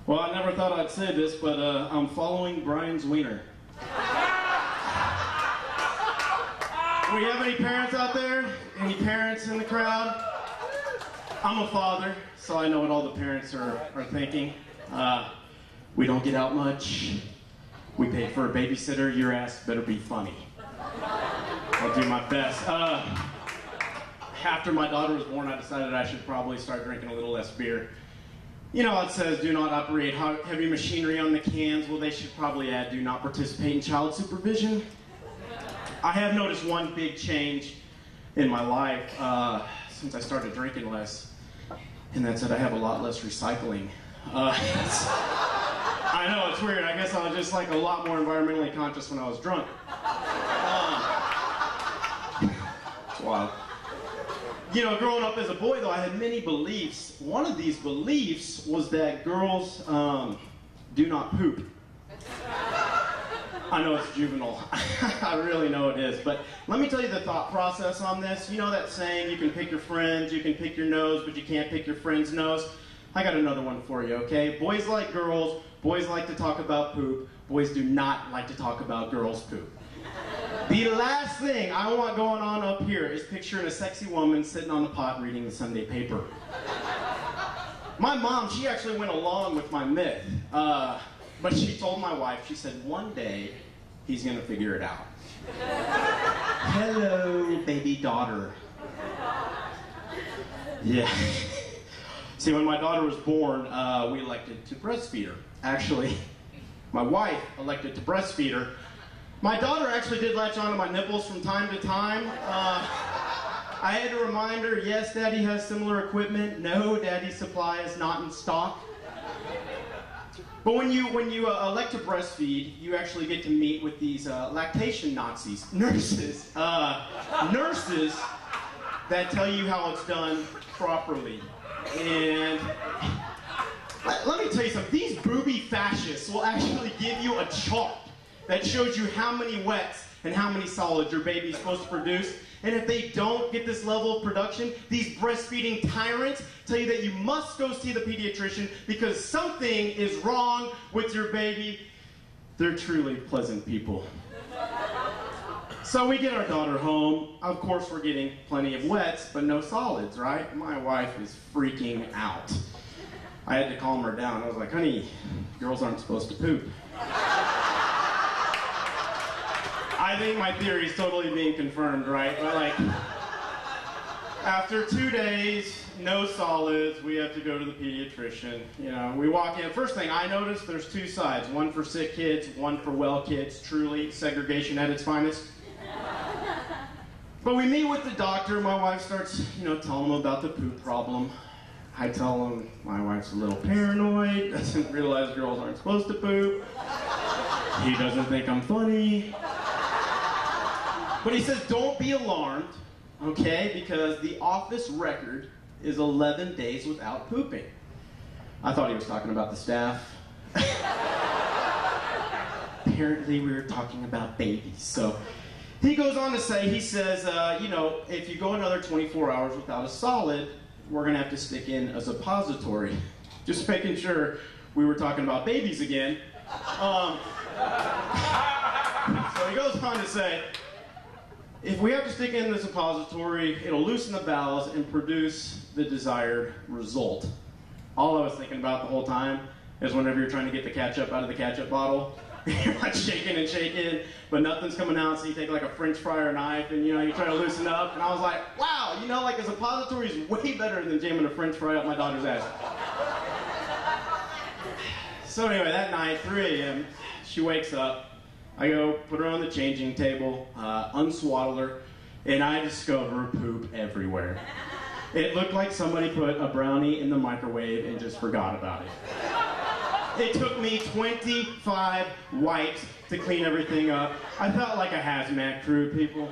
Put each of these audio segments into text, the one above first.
Well, I never thought I'd say this, but I'm following Brian's wiener. Do we have any parents out there? Any parents in the crowd? I'm a father, so I know what all the parents are thinking. We don't get out much. We pay for a babysitter. Your ass better be funny. I'll do my best. After my daughter was born, I decided I should probably start drinking a little less beer. You know, it says do not operate heavy machinery on the cans. Well, they should probably add do not participate in child supervision. I have noticed one big change in my life since I started drinking less, and that's that I have a lot less recycling. I know, it's weird. I guess I was just like a lot more environmentally conscious when I was drunk. It's wild. You know, growing up as a boy, though, I had many beliefs. One of these beliefs was that girls do not poop. I know it's juvenile. I really know it is. But let me tell you the thought process on this. You know that saying, you can pick your friends, you can pick your nose, but you can't pick your friend's nose? I got another one for you, okay? Boys like girls. Boys like to talk about poop. Boys do not like to talk about girls' poop. The last thing I want going on up here is picturing a sexy woman sitting on the pot reading the Sunday paper. My mom, she actually went along with my myth. But she told my wife, she said, one day, he's going to figure it out. Hello, baby daughter. Yeah. See, when my daughter was born, we elected to breastfeed her. Actually, my wife elected to breastfeed her. My daughter actually did latch onto my nipples from time to time. I had to remind her, yes, Daddy has similar equipment. No, Daddy's supply is not in stock. But when you elect to breastfeed, you actually get to meet with these lactation Nazis, nurses that tell you how it's done properly. And let me tell you something, these booby fascists will actually give you a chart that shows you how many wets and how many solids your baby's supposed to produce. And if they don't get this level of production, these breastfeeding tyrants tell you that you must go see the pediatrician because something is wrong with your baby. They're truly pleasant people. So we get our daughter home. Of course, we're getting plenty of wets, but no solids, right? My wife is freaking out. I had to calm her down. I was like, honey, girls aren't supposed to poop. I think my theory is totally being confirmed, right? But like, after 2 days, no solids, we have to go to the pediatrician. You know, we walk in. First thing I noticed, there's two sides. One for sick kids, one for well kids. Truly, segregation at its finest. But we meet with the doctor. My wife starts, you know, telling him about the poop problem. I tell him my wife's a little paranoid, doesn't realize girls aren't supposed to poop. He doesn't think I'm funny. But he says, don't be alarmed, okay, because the office record is 11 days without pooping. I thought he was talking about the staff. Apparently we were talking about babies. So he goes on to say, he says, you know, if you go another 24 hours without a solid, we're going to have to stick in a suppository. Just making sure we were talking about babies again. So he goes on to say, if we have to stick in the suppository, it'll loosen the bowels and produce the desired result. All I was thinking about the whole time is whenever you're trying to get the ketchup out of the ketchup bottle, you're like shaking and shaking, but nothing's coming out, so you take like a French fry or a knife and, you know, you try to loosen up. And I was like, wow, you know, like a suppository is way better than jamming a French fry up my daughter's ass. So anyway, that night, 3 a.m., she wakes up. I go put her on the changing table, unswaddle her, and I discover poop everywhere. It looked like somebody put a brownie in the microwave and just forgot about it. It took me 25 wipes to clean everything up. I felt like a hazmat crew, people.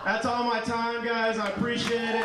That's all my time, guys. I appreciate it.